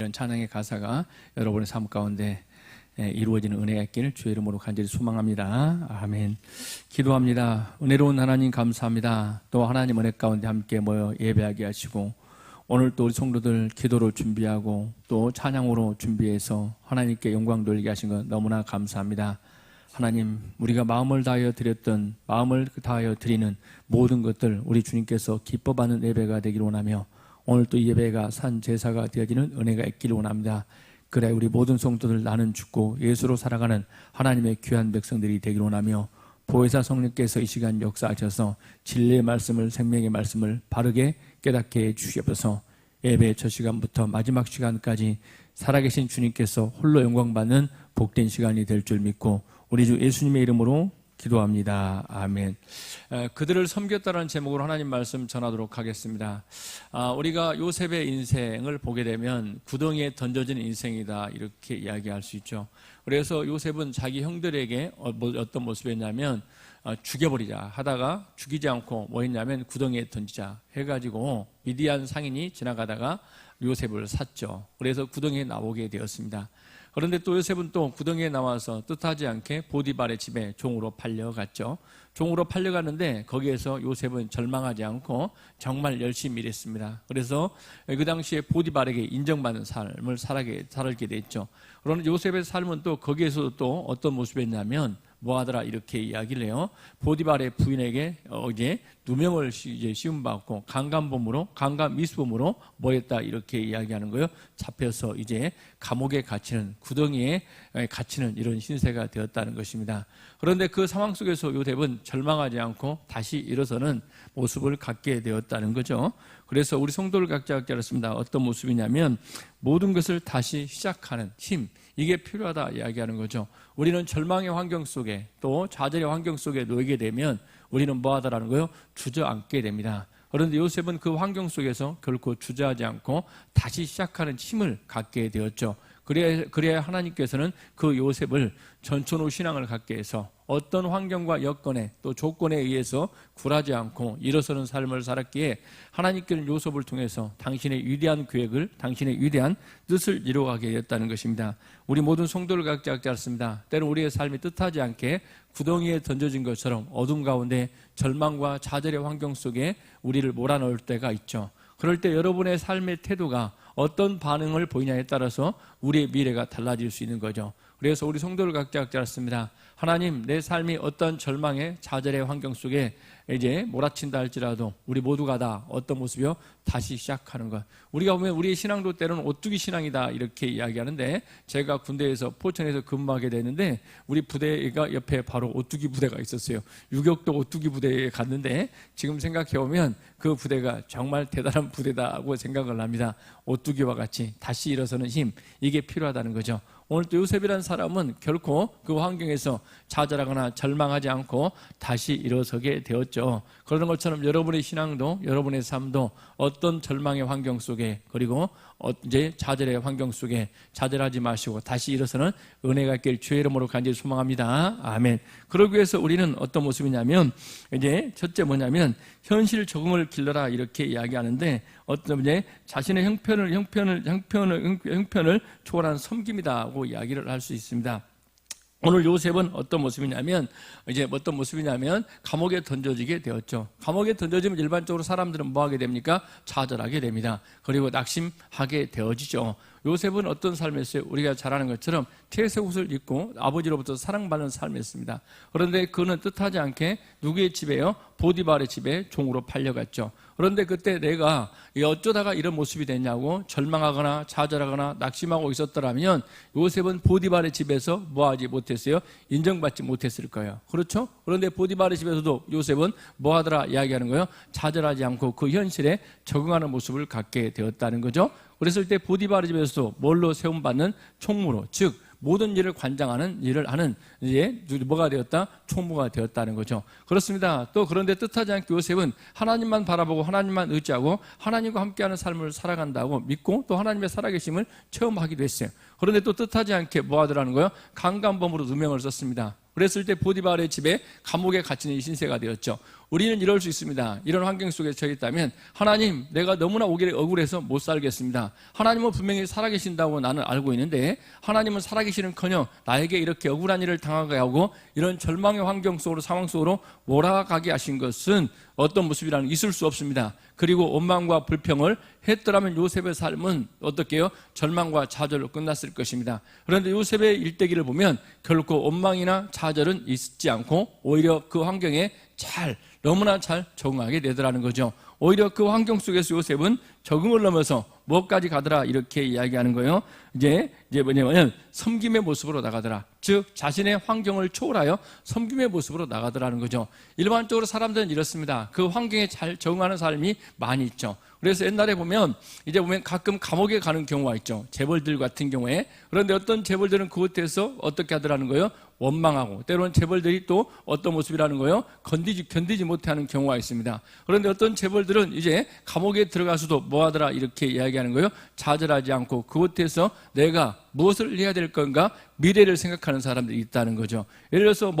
이런 찬양의 가사가 여러분의 삶 가운데 이루어지는 은혜가 있기를 주의 이름으로 간절히 소망합니다. 아멘. 기도합니다. 은혜로운 하나님 감사합니다. 또 하나님 은혜 가운데 함께 모여 예배하게 하시고 오늘 또 우리 성도들 기도로 준비하고 또 찬양으로 준비해서 하나님께 영광 돌리게 하신 것 너무나 감사합니다. 하나님, 우리가 마음을 다하여 드렸던, 마음을 다하여 드리는 모든 것들 우리 주님께서 기뻐받는 예배가 되기를 원하며 오늘 또 이 예배가 산 제사가 되어지는 은혜가 있기를 원합니다. 그래 우리 모든 성도들 나는 죽고 예수로 살아가는 하나님의 귀한 백성들이 되기를 원하며 보혜사 성령께서 이 시간 역사하셔서 진리의 말씀을, 생명의 말씀을 바르게 깨닫게 해주시옵소서. 예배의 첫 시간부터 마지막 시간까지 살아계신 주님께서 홀로 영광받는 복된 시간이 될 줄 믿고 우리 주 예수님의 이름으로 기도합니다. 아멘. 그들을 섬겼다는 제목으로 하나님 말씀 전하도록 하겠습니다. 우리가 요셉의 인생을 보게 되면 구덩이에 던져진 인생이다 이렇게 이야기할 수 있죠. 그래서 요셉은 자기 형들에게 어떤 모습이었냐면 죽여버리자 하다가 죽이지 않고 뭐 했냐면 구덩이에 던지자 해가지고 미디안 상인이 지나가다가 요셉을 샀죠. 그래서 구덩이에 나오게 되었습니다. 그런데 또 요셉은 또 구덩이에 나와서 뜻하지 않게 보디발의 집에 종으로 팔려갔죠. 종으로 팔려갔는데 거기에서 요셉은 절망하지 않고 정말 열심히 일했습니다. 그래서 그 당시에 보디발에게 인정받는 삶을 살게 됐죠. 그러나 요셉의 삶은 또 거기에서 또 어떤 모습이었냐면 뭐하더라 이렇게 이야기를 해요. 보디발의 부인에게 이제 누명을 씌움받고 강간 미수범으로 뭐했다 이렇게 이야기하는 거예요. 잡혀서 이제 감옥에 갇히는, 구덩이에 갇히는 이런 신세가 되었다는 것입니다. 그런데 그 상황 속에서 요셉은 절망하지 않고 다시 일어서는 모습을 갖게 되었다는 거죠. 그래서 우리 성도를 각자 알았습니다. 어떤 모습이냐면 모든 것을 다시 시작하는 힘, 이게 필요하다 이야기하는 거죠. 우리는 절망의 환경 속에 또 좌절의 환경 속에 놓이게 되면 우리는 뭐하다라는 거예요? 주저앉게 됩니다. 그런데 요셉은 그 환경 속에서 결코 주저하지 않고 다시 시작하는 힘을 갖게 되었죠. 그래야 하나님께서는 그 요셉을 전천후 신앙을 갖게 해서 어떤 환경과 여건에 또 조건에 의해서 굴하지 않고 일어서는 삶을 살았기에 하나님께는 요셉을 통해서 당신의 위대한 계획을, 당신의 위대한 뜻을 이루어가게 되었다는 것입니다. 우리 모든 성도를 각자 알았습니다. 때로 우리의 삶이 뜻하지 않게 구덩이에 던져진 것처럼 어둠 가운데 절망과 좌절의 환경 속에 우리를 몰아넣을 때가 있죠. 그럴 때 여러분의 삶의 태도가 어떤 반응을 보이냐에 따라서 우리의 미래가 달라질 수 있는 거죠. 그래서 우리 성도를 각자 알았습니다. 하나님, 내 삶이 어떤 절망의 좌절의 환경 속에 이제 몰아친다 할지라도 우리 모두가 다 어떤 모습이요? 다시 시작하는 것. 우리가 보면 우리의 신앙도 때로는 오뚜기 신앙이다 이렇게 이야기하는데 제가 군대에서 포천에서 근무하게 되는데 우리 부대가 옆에 바로 오뚜기 부대가 있었어요. 유격도 오뚜기 부대에 갔는데 지금 생각해보면 그 부대가 정말 대단한 부대다고 생각을 합니다. 오뚜기와 같이 다시 일어서는 힘, 이게 필요하다는 거죠. 오늘 또 요셉이라는 사람은 결코 그 환경에서 좌절하거나 절망하지 않고 다시 일어서게 되었죠. 그런 것처럼 여러분의 신앙도, 여러분의 삶도 어떤 절망의 환경 속에 그리고 이제 좌절의 환경 속에 좌절하지 마시고 다시 일어서는 은혜가 있길 주의 이름으로 간절히 소망합니다. 아멘. 그러기 위해서 우리는 어떤 모습이냐면 이제 첫째 뭐냐면 현실 적응을 길러라 이렇게 이야기하는데 어떤 이제 자신의 형편을 초월한 섬김이다고 이야기를 할 수 있습니다. 오늘 요셉은 어떤 모습이냐면 감옥에 던져지게 되었죠. 감옥에 던져지면 일반적으로 사람들은 뭐 하게 됩니까? 좌절하게 됩니다. 그리고 낙심하게 되어지죠. 요셉은 어떤 삶이었어요? 우리가 잘 아는 것처럼 채색 옷을 입고 아버지로부터 사랑받는 삶이었습니다. 그런데 그는 뜻하지 않게 누구의 집에요? 보디발의 집에 종으로 팔려갔죠. 그런데 그때 내가 어쩌다가 이런 모습이 됐냐고 절망하거나 좌절하거나 낙심하고 있었더라면 요셉은 보디발의 집에서 뭐하지 못했어요? 인정받지 못했을 거예요. 그렇죠? 그런데 보디발의 집에서도 요셉은 뭐하더라 이야기하는 거예요? 좌절하지 않고 그 현실에 적응하는 모습을 갖게 되었다는 거죠. 그랬을 때 보디발의 집에서도 뭘로 세움받는? 총무로, 즉 모든 일을 관장하는 일을 하는 이제 뭐가 되었다? 총무가 되었다는 거죠. 그렇습니다. 또 그런데 뜻하지 않게 요셉은 하나님만 바라보고 하나님만 의지하고 하나님과 함께하는 삶을 살아간다고 믿고 또 하나님의 살아계심을 체험하기도 했어요. 그런데 또 뜻하지 않게 뭐 하더라는 거예요? 강간범으로 누명을 썼습니다. 그랬을 때 보디발의 집에 감옥에 갇히는 신세가 되었죠. 우리는 이럴 수 있습니다. 이런 환경 속에 처해 있다면 하나님, 내가 너무나 오기를 억울해서 못 살겠습니다. 하나님은 분명히 살아계신다고 나는 알고 있는데 하나님은 살아계시는커녕 나에게 이렇게 억울한 일을 당하게 하고 이런 절망의 환경 속으로, 상황 속으로 몰아가게 하신 것은 어떤 모습이라는 게 있을 수 없습니다. 그리고 원망과 불평을 했더라면 요셉의 삶은 어떻게 해요? 절망과 좌절로 끝났을 것입니다. 그런데 요셉의 일대기를 보면 결코 원망이나 좌절은 있지 않고 오히려 그 환경에 너무나 잘 적응하게 되더라는 거죠. 오히려 그 환경 속에서 요셉은 적응을 넘어서 뭐까지 가더라 이렇게 이야기하는 거예요. 이제 뭐냐면 섬김의 모습으로 나가더라. 즉 자신의 환경을 초월하여 섬김의 모습으로 나가더라는 거죠. 일반적으로 사람들은 이렇습니다. 그 환경에 잘 적응하는 삶이 많이 있죠. 그래서 옛날에 보면 가끔 감옥에 가는 경우가 있죠. 재벌들 같은 경우에. 그런데 어떤 재벌들은 그것에서 어떻게 하더라는 거예요? 원망하고, 때로는 재벌들이 또 어떤 모습이라는 거예요? 견디지 못하는 경우가 있습니다. 그런데 어떤 재벌들은 이제 감옥에 들어가서도 뭐 하더라 이렇게 이야기하는 거예요. 좌절하지 않고 그곳에서 내가 무엇을 해야 될 건가 미래를 생각하는 사람들이 있다는 거죠. 예를 들어서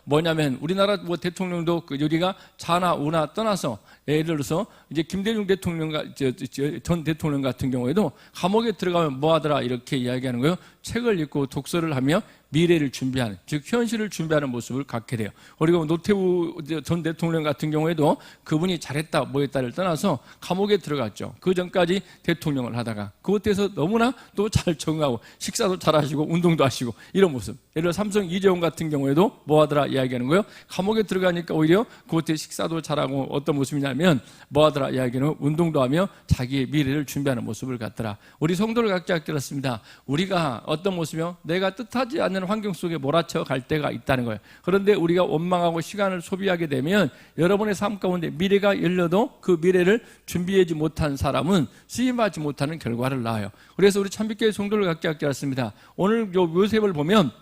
뭐냐면 우리나라 대통령도 우리가 자나 우나 떠나서 예를 들어서 이제 김대중 대통령과 전 대통령 같은 경우에도 감옥에 들어가면 뭐 하더라 이렇게 이야기하는 거예요. 책을 읽고 독서를 하며 미래를 준비하는, 즉 현실을 준비하는 모습을 갖게 돼요. 그리고 노태우 전 대통령 같은 경우에도 그분이 잘했다 뭐했다를 떠나서 감옥에 들어갔죠. 그 전까지 대통령을 하다가 그곳에서 너무나 또 잘 적응하고 식사도 잘 하시고 운동도 하시고 이런 모습. 예를 들어 삼성 이재용 같은 경우에도 뭐 하더라 이야기하는 거예요. 감옥에 들어가니까 오히려 그곳에 식사도 잘하고 어떤 모습이냐면 뭐 하더라 이야기하는 거예요. 운동도 하며 자기의 미래를 준비하는 모습을 갖더라. 우리 성도를 각자 들었습니다. 우리가 어떤 모습이요? 내가 뜻하지 않는 환경 속에 몰아쳐 갈 때가 있다는 거예요. 그런데 우리가 원망하고 시간을 소비하게 되면 여러분의 삶 가운데 미래가 열려도 그 미래를 준비하지 못한 사람은 수임하지 못하는 결과를 낳아요. 그래서 우리 참빛교회 성도를 각자 들었습니다. 오늘 요셉을 보면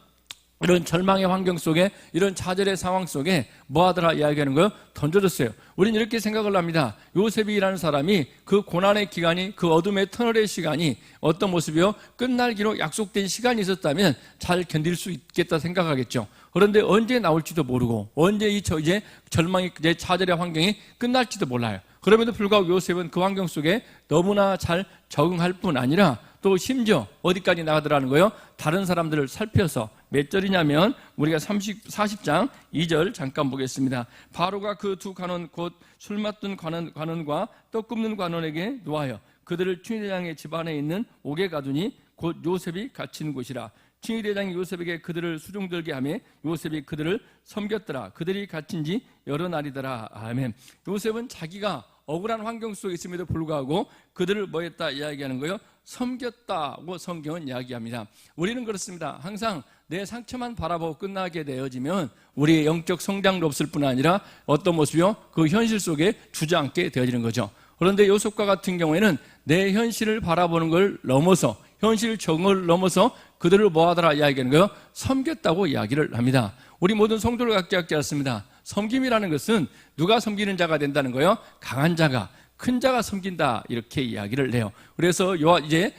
이런 절망의 환경 속에, 이런 좌절의 상황 속에 뭐 하더라 이야기하는 거예요? 던져졌어요. 우리는 이렇게 생각을 합니다. 요셉이라는 사람이 그 고난의 기간이, 그 어둠의 터널의 시간이 어떤 모습이요? 끝날기로 약속된 시간이 있었다면 잘 견딜 수 있겠다 생각하겠죠. 그런데 언제 나올지도 모르고 언제 이제 절망이, 이제 좌절의 환경이 끝날지도 몰라요. 그럼에도 불구하고 요셉은 그 환경 속에 너무나 잘 적응할 뿐 아니라 또 심지어 어디까지 나가더라는 거예요? 다른 사람들을 살펴서 몇 절이냐면 우리가 40장 2절 잠깐 보겠습니다. 바로가 그 두 관원 곧 술 맡던 관원과 떡 굽는 관원에게 놓아여 그들을 춘희대장의 집안에 있는 옥에 가두니 곧 요셉이 갇힌 곳이라. 춘희대장이 요셉에게 그들을 수종들게 하며 요셉이 그들을 섬겼더라. 그들이 갇힌 지 여러 날이더라. 아멘. 요셉은 자기가 억울한 환경 속에 있음에도 불구하고 그들을 뭐 했다 이야기하는 거예요? 섬겼다고 성경은 이야기합니다. 우리는 그렇습니다. 항상 내 상처만 바라보고 끝나게 되어지면 우리의 영적 성장도 없을 뿐 아니라 어떤 모습이요? 그 현실 속에 주저앉게 되어지는 거죠. 그런데 요셉과 같은 경우에는 내 현실을 바라보는 걸 넘어서, 현실 적응을 넘어서 그들을 뭐 하더라 이야기하는 거예요? 섬겼다고 이야기를 합니다. 우리 모든 성도를 각자 않습니다. 섬김이라는 것은 누가 섬기는 자가 된다는 거예요? 강한 자가, 큰 자가 섬긴다 이렇게 이야기를 해요. 그래서 이제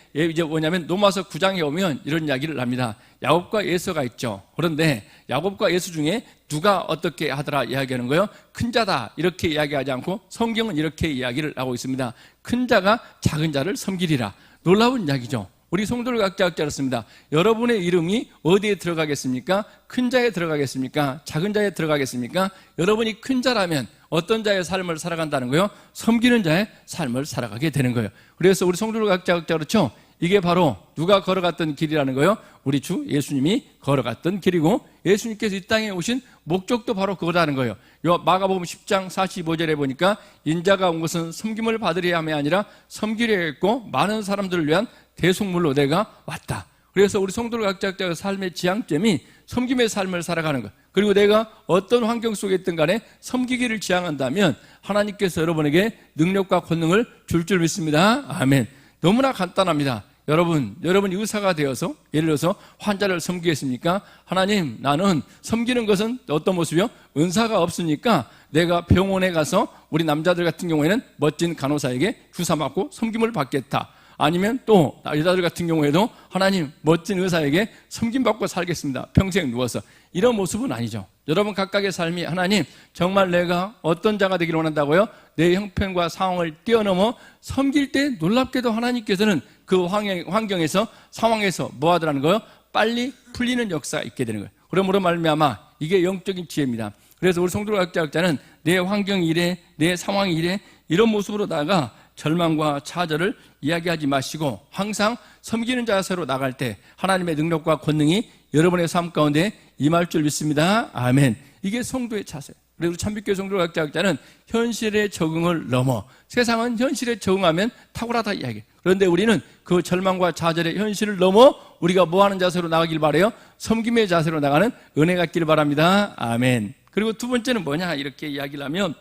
뭐냐면 로마서 9장에 오면 이런 이야기를 합니다. 야곱과 에서가 있죠. 그런데 야곱과 에서 중에 누가 어떻게 하더라 이야기하는 거예요? 큰 자다 이렇게 이야기하지 않고 성경은 이렇게 이야기를 하고 있습니다. 큰 자가 작은 자를 섬기리라. 놀라운 이야기죠. 우리 성도를 각자 알았습니다. 여러분의 이름이 어디에 들어가겠습니까? 큰 자에 들어가겠습니까? 작은 자에 들어가겠습니까? 여러분이 큰 자라면 어떤 자의 삶을 살아간다는 거예요? 섬기는 자의 삶을 살아가게 되는 거예요. 그래서 우리 성도를 각자 그렇죠? 이게 바로 누가 걸어갔던 길이라는 거예요? 우리 주 예수님이 걸어갔던 길이고 예수님께서 이 땅에 오신 목적도 바로 그거라는 거예요. 마가복음 10장 45절에 보니까 인자가 온 것은 섬김을 받으려 함이 아니라 섬기려 했고 많은 사람들을 위한 대속물로 내가 왔다. 그래서 우리 성도를 각자 삶의 지향점이 섬김의 삶을 살아가는 것. 그리고 내가 어떤 환경 속에 있든 간에 섬기기를 지향한다면 하나님께서 여러분에게 능력과 권능을 줄 믿습니다. 아멘. 너무나 간단합니다. 여러분이 의사가 되어서 예를 들어서 환자를 섬기겠습니까? 하나님, 나는 섬기는 것은 어떤 모습이요? 은사가 없으니까 내가 병원에 가서 우리 남자들 같은 경우에는 멋진 간호사에게 주사 맞고 섬김을 받겠다. 아니면 또 여자들 같은 경우에도 하나님 멋진 의사에게 섬김받고 살겠습니다. 평생 누워서. 이런 모습은 아니죠. 여러분 각각의 삶이 하나님 정말 내가 어떤 자가 되기를 원한다고요? 내 형편과 상황을 뛰어넘어 섬길 때 놀랍게도 하나님께서는 그 환경에서 상황에서 뭐 하더라는 거예요? 빨리 풀리는 역사가 있게 되는 거예요. 그러므로 말미암아 이게 영적인 지혜입니다. 그래서 우리 성도학자는 내 환경이 이래, 내 상황이 이래, 이런 모습으로 나아가 절망과 좌절을 이야기하지 마시고 항상 섬기는 자세로 나갈 때 하나님의 능력과 권능이 여러분의 삶 가운데 임할 줄 믿습니다. 아멘. 이게 성도의 자세예요. 그래서 참빛교회 성도학자는 현실의 적응을 넘어, 세상은 현실에 적응하면 탁월하다 이야기해요. 그런데 우리는 그 절망과 좌절의 현실을 넘어 우리가 뭐 하는 자세로 나가길 바라요? 섬김의 자세로 나가는 은혜 갖기를 바랍니다. 아멘. 그리고 두 번째는 뭐냐 이렇게 이야기를 하면,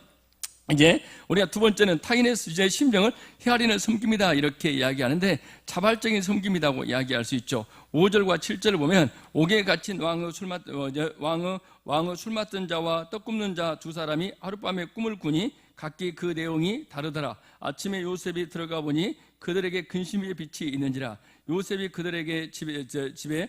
이제 우리가 두 번째는 타인의 심정을 헤아리는 섬김이다 이렇게 이야기하는데, 자발적인 섬김이라고 이야기할 수 있죠. 5절과 7절을 보면 옥에 갇힌 왕의 술 맡던 자와 떡 굽는 자 두 사람이 하룻밤에 꿈을 꾸니 각기 그 내용이 다르더라. 아침에 요셉이 들어가 보니 그들에게 근심의 빛이 있는지라. 요셉이 그들에게 집에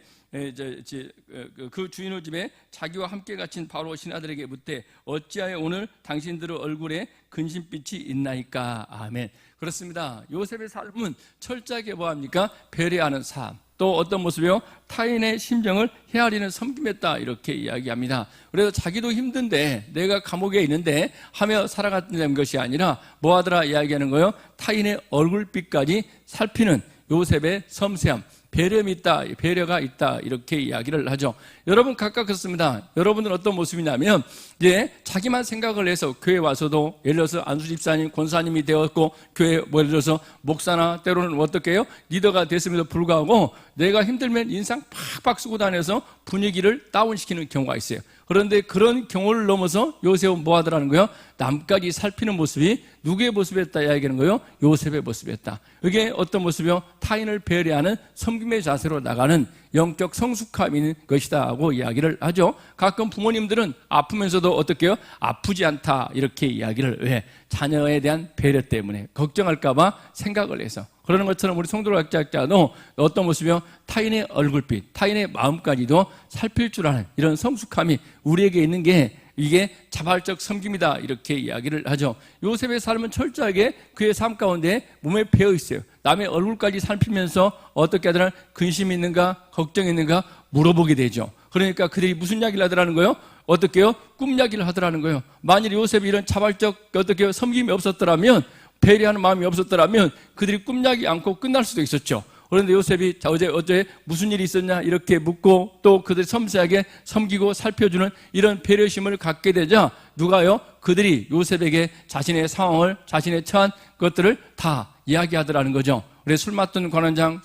그 주인의 집에 자기와 함께 갇힌 바로 신하들에게 묻되 어찌하여 오늘 당신들의 얼굴에 근심빛이 있나이까. 아멘. 그렇습니다. 요셉의 삶은 철저하게 뭐합니까? 배려하는 삶. 또 어떤 모습이요? 타인의 심정을 헤아리는 섬김했다 이렇게 이야기합니다. 그래서 자기도 힘든데 내가 감옥에 있는데 하며 살아가는 것이 아니라 뭐 하더라 이야기하는 거예요? 타인의 얼굴빛까지 살피는 요셉의 섬세함, 배려가 있다 이렇게 이야기를 하죠. 여러분 각각 그렇습니다. 여러분은 어떤 모습이냐면 이제 자기만 생각을 해서 교회 와서도 예를 들어서 안수 집사님, 권사님이 되었고 교회 예를 들어서 목사나 때로는 어떻게 해요? 리더가 됐음에도 불구하고 내가 힘들면 인상 팍팍 쓰고 다녀서 분위기를 다운시키는 경우가 있어요. 그런데 그런 경우를 넘어서 요셉은 뭐 하더라는 거예요? 남까지 살피는 모습이 누구의 모습이었다 이야기하는 거예요? 요셉의 모습이었다. 이게 어떤 모습이요? 타인을 배려하는 섬김의 자세로 나가는 영적 성숙함인 것이다 하고 이야기를 하죠. 가끔 부모님들은 아프면서도 어떻게 해요? 아프지 않다 이렇게 이야기를 왜? 자녀에 대한 배려 때문에 걱정할까 봐 생각을 해서 그러는 것처럼 우리 성도학자도 어떤 모습이요? 타인의 얼굴빛, 타인의 마음까지도 살필 줄 아는 이런 성숙함이 우리에게 있는 게 이게 자발적 섬김이다 이렇게 이야기를 하죠. 요셉의 삶은 철저하게 그의 삶 가운데 몸에 배어 있어요. 남의 얼굴까지 살피면서 어떻게 하더라? 근심이 있는가? 걱정이 있는가? 물어보게 되죠. 그러니까 그들이 무슨 이야기를 하더라는 거예요? 어떻게 해요? 꿈 이야기를 하더라는 거예요. 만일 요셉이 이런 자발적 어떻게 섬김이 없었더라면, 배려하는 마음이 없었더라면 그들이 꿈나기 않고 끝날 수도 있었죠. 그런데 요셉이 어제 무슨 일이 있었냐 이렇게 묻고 또 그들이 섬세하게 섬기고 살펴주는 이런 배려심을 갖게 되자 누가요? 그들이 요셉에게 자신의 상황을, 자신의 처한 것들을 다 이야기하더라는 거죠. 그래서 술 맡던 관원장,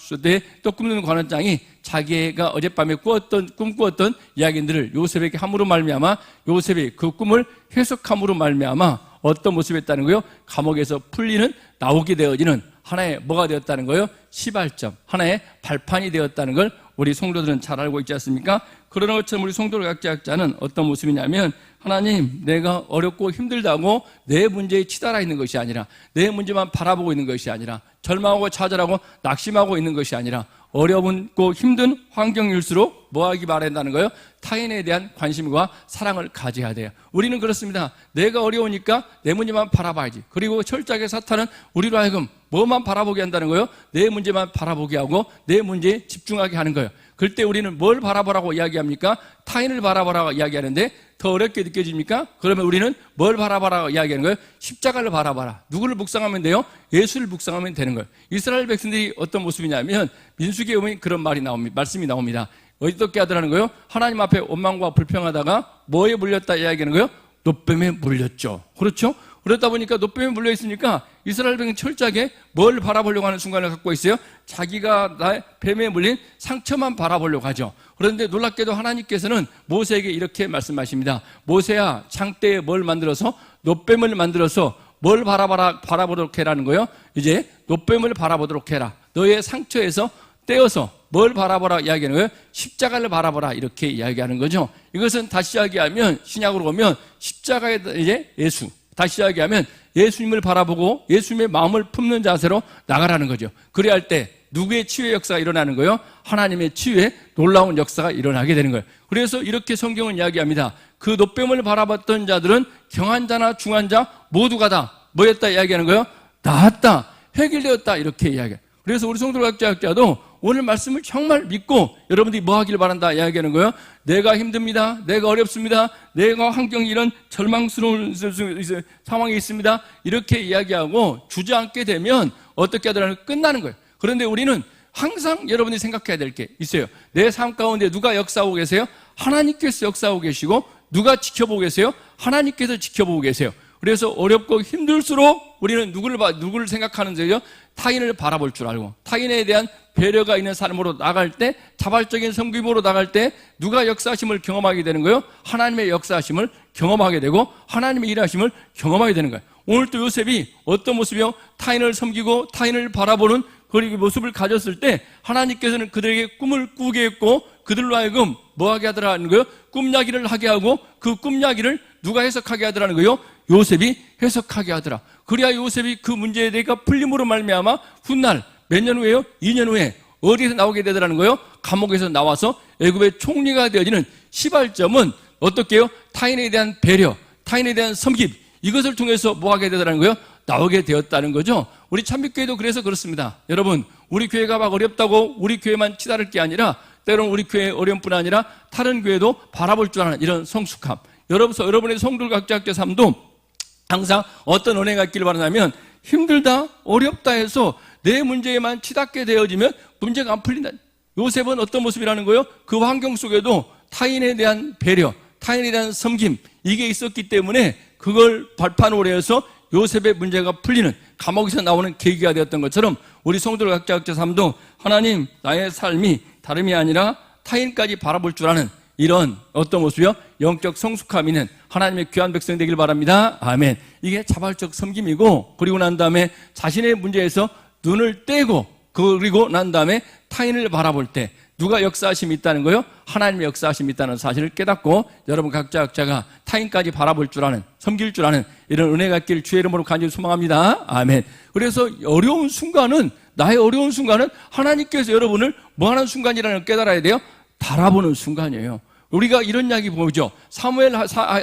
또 꿈꾸는 관원장이 자기가 어젯밤에 꿈꾸었던 이야기들을 요셉에게 함으로 말미암아 요셉이 그 꿈을 해석함으로 말미암아 어떤 모습이었다는 거예요? 감옥에서 풀리는, 나오게 되어지는 하나의 뭐가 되었다는 거예요? 시발점, 하나의 발판이 되었다는 걸 우리 성도들은 잘 알고 있지 않습니까? 그러는 것처럼 우리 성도학자는 어떤 모습이냐면 하나님, 내가 어렵고 힘들다고 내 문제에 치달아 있는 것이 아니라, 내 문제만 바라보고 있는 것이 아니라, 절망하고 좌절하고 낙심하고 있는 것이 아니라 어렵고 힘든 환경일수록 뭐하기 바란다는 거예요? 타인에 대한 관심과 사랑을 가져야 돼요. 우리는 그렇습니다. 내가 어려우니까 내 문제만 바라봐야지. 그리고 철저하게 사탄은 우리로 하여금 뭐만 바라보게 한다는 거예요? 내 문제만 바라보게 하고 내 문제에 집중하게 하는 거예요. 그럴 때 우리는 뭘 바라보라고 이야기합니까? 타인을 바라보라고 이야기하는데 더 어렵게 느껴집니까? 그러면 우리는 뭘 바라보라고 이야기하는 거예요? 십자가를 바라봐라. 누구를 묵상하면 돼요? 예수를 묵상하면 되는 거예요. 이스라엘 백성들이 어떤 모습이냐면 민수기에 보면 그런 말씀이 나옵니다. 어떻게 하더라는 거예요? 하나님 앞에 원망과 불평하다가 뭐에 물렸다 이야기하는 거예요? 노뱀에 물렸죠. 그렇죠? 그러다 보니까 노뱀에 물려 있으니까 이스라엘 백성은 철저하게 뭘 바라보려고 하는 순간을 갖고 있어요? 자기가 뱀에 물린 상처만 바라보려고 하죠. 그런데 놀랍게도 하나님께서는 모세에게 이렇게 말씀하십니다. 모세야, 장대에 뭘 만들어서 노뱀을 만들어서 뭘 바라보도록 해라는 거예요? 이제 노뱀을 바라보도록 해라. 너의 상처에서 떼어서 뭘 바라보라 이야기하는 거예요? 십자가를 바라보라 이렇게 이야기하는 거죠. 이것은 다시 이야기하면 신약으로 보면 십자가의 이제 예수, 다시 이야기하면 예수님을 바라보고 예수님의 마음을 품는 자세로 나가라는 거죠. 그래야 할 때 누구의 치유의 역사가 일어나는 거예요? 하나님의 치유의 놀라운 역사가 일어나게 되는 거예요. 그래서 이렇게 성경은 이야기합니다. 그 노뱀을 바라봤던 자들은 경한 자나 중한 자 모두가 다 뭐였다 이야기하는 거예요? 나았다, 해결되었다, 이렇게 이야기해요. 그래서 우리 성도각자도 오늘 말씀을 정말 믿고 여러분들이 뭐 하길 바란다 이야기하는 거예요. 내가 힘듭니다, 내가 어렵습니다, 내가 환경이 이런 절망스러운 상황이 있습니다, 이렇게 이야기하고 주저앉게 되면 어떻게 하더라도 끝나는 거예요. 그런데 우리는 항상 여러분이 생각해야 될 게 있어요. 내 삶 가운데 누가 역사하고 계세요? 하나님께서 역사하고 계시고, 누가 지켜보고 계세요? 하나님께서 지켜보고 계세요. 그래서 어렵고 힘들수록 우리는 누구를 생각하는 거예요? 타인을 바라볼 줄 알고, 타인에 대한 배려가 있는 삶으로 나갈 때, 자발적인 섬김으로 나갈 때 누가 역사하심을 경험하게 되는 거예요? 하나님의 역사하심을 경험하게 되고 하나님의 일하심을 경험하게 되는 거예요. 오늘 또 요셉이 어떤 모습이요? 타인을 섬기고 타인을 바라보는 그 모습을 가졌을 때 하나님께서는 그들에게 꿈을 꾸게 했고, 그들로 하여금 뭐하게 하더라는 거예요? 꿈야기를 하게 하고, 그 꿈야기를 누가 해석하게 하더라는 거예요? 요셉이 해석하게 하더라. 그래야 요셉이 그 문제에 대해 풀림으로 말미암아 훗날 몇 년 후에요? 2년 후에 어디에서 나오게 되더라는 거예요? 감옥에서 나와서 애굽의 총리가 되어지는 시발점은 어떻게 해요? 타인에 대한 배려, 타인에 대한 섬김, 이것을 통해서 뭐하게 되더라는 거예요? 나오게 되었다는 거죠. 우리 참빛교회도 그래서 그렇습니다. 여러분, 우리 교회가 막 어렵다고 우리 교회만 치달을 게 아니라, 때로는 우리 교회의 어려움뿐 아니라 다른 교회도 바라볼 줄 아는 이런 성숙함, 여러분의 성도 각자의 삶도 항상 어떤 은혜가 있기를 바라냐면, 힘들다, 어렵다 해서 내 문제에만 치닫게 되어지면 문제가 안 풀린다. 요셉은 어떤 모습이라는 거예요? 그 환경 속에도 타인에 대한 배려, 타인에 대한 섬김, 이게 있었기 때문에 그걸 발판으로 해서 요셉의 문제가 풀리는, 감옥에서 나오는 계기가 되었던 것처럼 우리 성도들 각자 삶도 하나님, 나의 삶이 다름이 아니라 타인까지 바라볼 줄 아는 이런 어떤 모습이요? 영적 성숙함 있는 하나님의 귀한 백성 되길 바랍니다. 아멘. 이게 자발적 섬김이고, 그리고 난 다음에 자신의 문제에서 눈을 떼고, 그리고 난 다음에 타인을 바라볼 때 누가 역사하심이 있다는 거예요? 하나님의 역사하심이 있다는 사실을 깨닫고 여러분 각자가 타인까지 바라볼 줄 아는, 섬길 줄 아는 이런 은혜가 있기를 주의 이름으로 간절히 소망합니다. 아멘. 그래서 어려운 순간은, 나의 어려운 순간은 하나님께서 여러분을 뭐하는 순간이라는 걸 깨달아야 돼요? 바라보는 순간이에요. 우리가 이런 이야기 보죠. 사무엘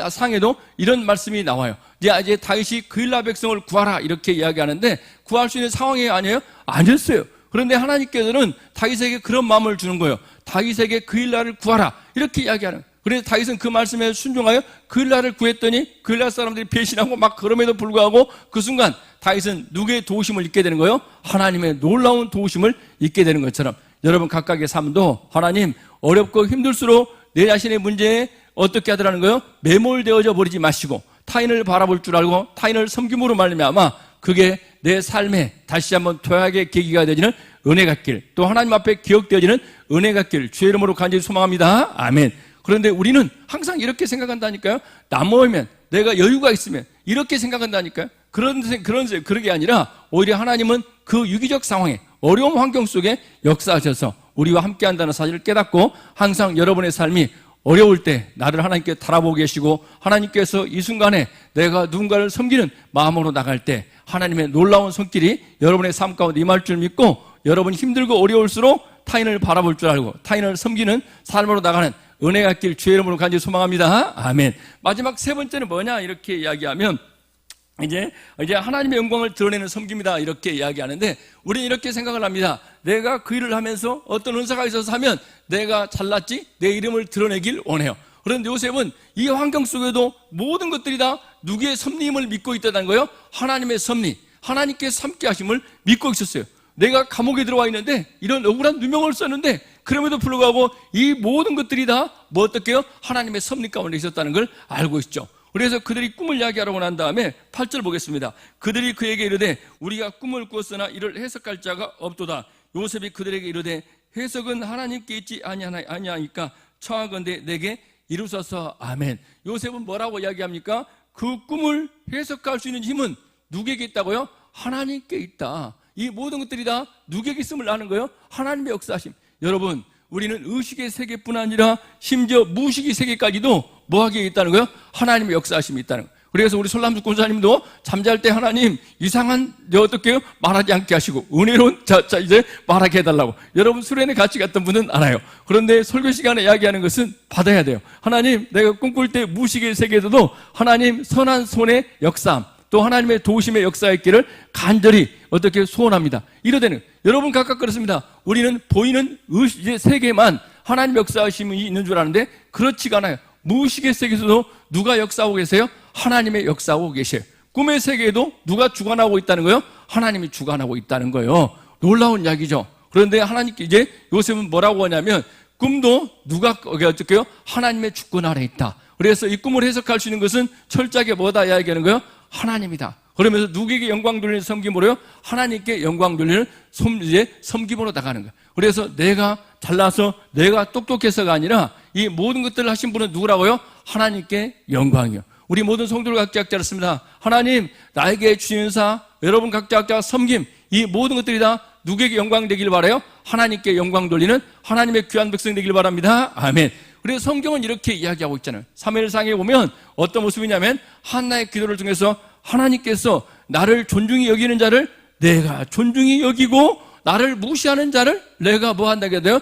상에도 이런 말씀이 나와요. 이제 다윗이 그일라 백성을 구하라 이렇게 이야기하는데, 구할 수 있는 상황이 아니에요? 아니었어요. 그런데 하나님께서는 다윗에게 그런 마음을 주는 거예요. 다윗에게 그일라를 구하라 이렇게 이야기하는 거예요. 그래서 다윗은 그 말씀에 순종하여 그일라를 구했더니 그일라 사람들이 배신하고 막 그럼에도 불구하고 그 순간 다윗은 누구의 도우심을 잊게 되는 거예요? 하나님의 놀라운 도우심을 잊게 되는 것처럼 여러분 각각의 삶도 하나님, 어렵고 힘들수록 내 자신의 문제에 어떻게 하더라는 거예요? 매몰되어져 버리지 마시고 타인을 바라볼 줄 알고 타인을 섬김으로 말미암아 그게 내 삶에 다시 한번 도약의 계기가 되어지는 은혜가 있길, 또 하나님 앞에 기억되어지는 은혜가 있길 주의 이름으로 간절히 소망합니다. 아멘. 그런데 우리는 항상 이렇게 생각한다니까요. 나 모이면, 내가 여유가 있으면 이렇게 생각한다니까요. 그게 아니라 오히려 하나님은 그 유기적 상황에, 어려운 환경 속에 역사하셔서 우리와 함께 한다는 사실을 깨닫고 항상 여러분의 삶이 어려울 때 나를 하나님께 달아보고 계시고, 하나님께서 이 순간에 내가 누군가를 섬기는 마음으로 나갈 때 하나님의 놀라운 손길이 여러분의 삶 가운데 임할 줄 믿고, 여러분이 힘들고 어려울수록 타인을 바라볼 줄 알고 타인을 섬기는 삶으로 나가는 은혜가 있길 주의 이름으로 간절히 소망합니다. 아멘. 마지막 세 번째는 뭐냐 이렇게 이야기하면, 이제 하나님의 영광을 드러내는 섬김이다 이렇게 이야기하는데, 우리는 이렇게 생각을 합니다. 내가 그 일을 하면서 어떤 은사가 있어서 하면 내가 잘났지, 내 이름을 드러내길 원해요. 그런데 요셉은 이 환경 속에도 모든 것들이 다 누구의 섭리임을 믿고 있다는 거예요? 하나님의 섭리, 하나님께서 함께 하심을 믿고 있었어요. 내가 감옥에 들어와 있는데 이런 억울한 누명을 썼는데 그럼에도 불구하고 이 모든 것들이 다 뭐 어떻게요? 하나님의 섭리 가운데 있었다는 걸 알고 있죠. 그래서 그들이 꿈을 이야기하고 난 다음에 8절 보겠습니다. 그들이 그에게 이르되 우리가 꿈을 꾸었으나 이를 해석할 자가 없도다. 요셉이 그들에게 이르되 해석은 하나님께 있지 아니하니까 청하건대 내게 이루소서. 아멘. 요셉은 뭐라고 이야기합니까? 그 꿈을 해석할 수 있는 힘은 누구에게 있다고요? 하나님께 있다. 이 모든 것들이 다 누구에게 있음을 아는 거예요? 하나님의 역사하심. 여러분, 우리는 의식의 세계뿐 아니라 심지어 무의식의 세계까지도 뭐하게 있다는 거예요? 하나님의 역사하심이 있다는 거예요. 그래서 우리 설남주 권사님도 잠잘 때 하나님 이상한 어떻게요? 말하지 않게 하시고 은혜로운 자 이제 말하게 해달라고. 여러분 수련회 같이 갔던 분은 알아요. 그런데 설교 시간에 이야기하는 것은 받아야 돼요. 하나님 내가 꿈꿀 때 무식의 세계에서도 하나님 선한 손의 역사함 또 하나님의 도우심의 역사였기를 간절히 어떻게 소원합니다. 이러되는 여러분 각각 그렇습니다. 우리는 보이는 의식의 세계만 하나님 역사하심이 있는 줄 아는데 그렇지가 않아요. 무의식의 세계에서도 누가 역사하고 계세요? 하나님의 역사하고 계세요. 꿈의 세계에도 누가 주관하고 있다는 거예요? 하나님이 주관하고 있다는 거예요. 놀라운 이야기죠. 그런데 하나님께 이제 요셉은 뭐라고 하냐면 꿈도 누가 어떻게요? 하나님의 주권 아래 있다. 그래서 이 꿈을 해석할 수 있는 것은 철저하게 뭐다 이야기하는 거예요? 하나님이다. 그러면서 누구에게 영광 돌리는 섬김으로요? 하나님께 영광 돌리는 섬김으로 나가는 거예요. 그래서 내가 잘나서 내가 똑똑해서가 아니라 이 모든 것들을 하신 분은 누구라고요? 하나님께 영광이요. 우리 모든 성도들 각자 그렇습니다. 하나님 나에게 주신 은사, 여러분 각자 섬김, 이 모든 것들이 다 누구에게 영광 되길 바라요? 하나님께 영광 돌리는 하나님의 귀한 백성 되길 바랍니다. 아멘. 그래서 성경은 이렇게 이야기하고 있잖아요. 사무엘상에 보면 어떤 모습이냐면 한나의 기도를 통해서 하나님께서 나를 존중히 여기는 자를 내가 존중히 여기고 나를 무시하는 자를 내가 뭐 한다고 해요?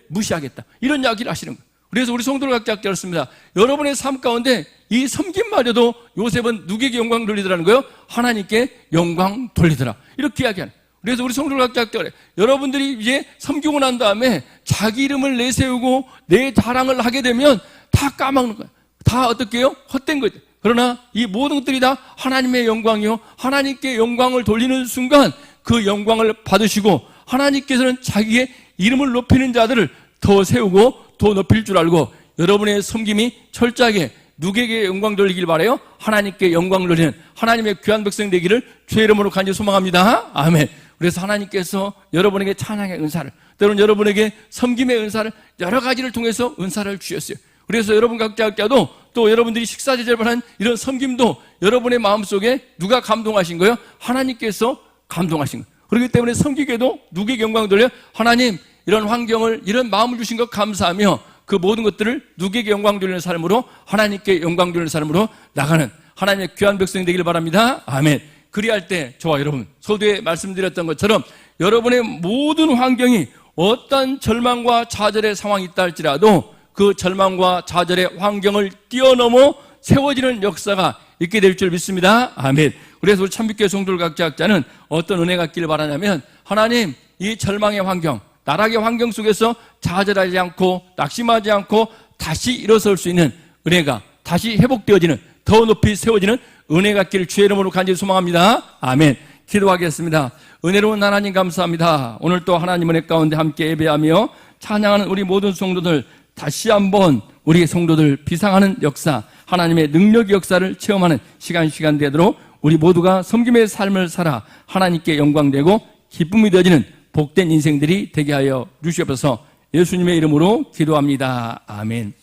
무시하겠다. 이런 이야기를 하시는 거예요. 그래서 우리 성도들 각자 그렇습니다. 여러분의 삶 가운데 이 섬김마저도 요셉은 누구에게 영광 돌리더라는 거예요? 하나님께 영광 돌리더라. 이렇게 이야기하는 거예요. 그래서 우리 성도들 각자 그래. 여러분들이 이제 섬기고 난 다음에 자기 이름을 내세우고 내 자랑을 하게 되면 다 까먹는 거예요. 다 어떻게 해요? 헛된 거죠. 그러나 이 모든 것들이 다 하나님의 영광이요. 하나님께 영광을 돌리는 순간 그 영광을 받으시고 하나님께서는 자기의 이름을 높이는 자들을 더 세우고 더 높일 줄 알고 여러분의 섬김이 철저하게 누구에게 영광 돌리길 바라요? 하나님께 영광 돌리는 하나님의 귀한 백성 되기를 주의 이름으로 간절히 소망합니다. 아멘. 그래서 하나님께서 여러분에게 찬양의 은사를 때로는 여러분에게 섬김의 은사를 여러 가지를 통해서 은사를 주셨어요. 그래서 여러분 각자도 또 여러분들이 식사 제절을 한 이런 섬김도 여러분의 마음속에 누가 감동하신 거예요? 하나님께서 감동하신 거예요. 그렇기 때문에 섬기게도 누구에게 영광 돌려? 하나님 이런 환경을 이런 마음을 주신 것 감사하며 그 모든 것들을 누구에게 영광 돌리는 삶으로 하나님께 영광 돌리는 삶으로 나가는 하나님의 귀한 백성이 되길 바랍니다. 아멘. 그리할 때 저와 여러분 서두에 말씀드렸던 것처럼 여러분의 모든 환경이 어떤 절망과 좌절의 상황이 있다 할지라도 그 절망과 좌절의 환경을 뛰어넘어 세워지는 역사가 있게 될 줄 믿습니다. 아멘. 그래서 우리 참빛교회 성도들 각자는 어떤 은혜가 있기를 바라냐면 하나님 이 절망의 환경, 나락의 환경 속에서 좌절하지 않고 낙심하지 않고 다시 일어설 수 있는 은혜가 다시 회복되어지는 더 높이 세워지는 은혜가 있기를 주의 이름으로 간절히 소망합니다. 아멘. 기도하겠습니다. 은혜로운 하나님 감사합니다. 오늘 또 하나님 은혜 가운데 함께 예배하며 찬양하는 우리 모든 성도들 다시 한번 우리 성도들 비상하는 역사 하나님의 능력의 역사를 체험하는 시간 되도록 우리 모두가 섬김의 삶을 살아 하나님께 영광되고 기쁨이 되어지는 복된 인생들이 되게 하여 주시옵소서. 예수님의 이름으로 기도합니다. 아멘.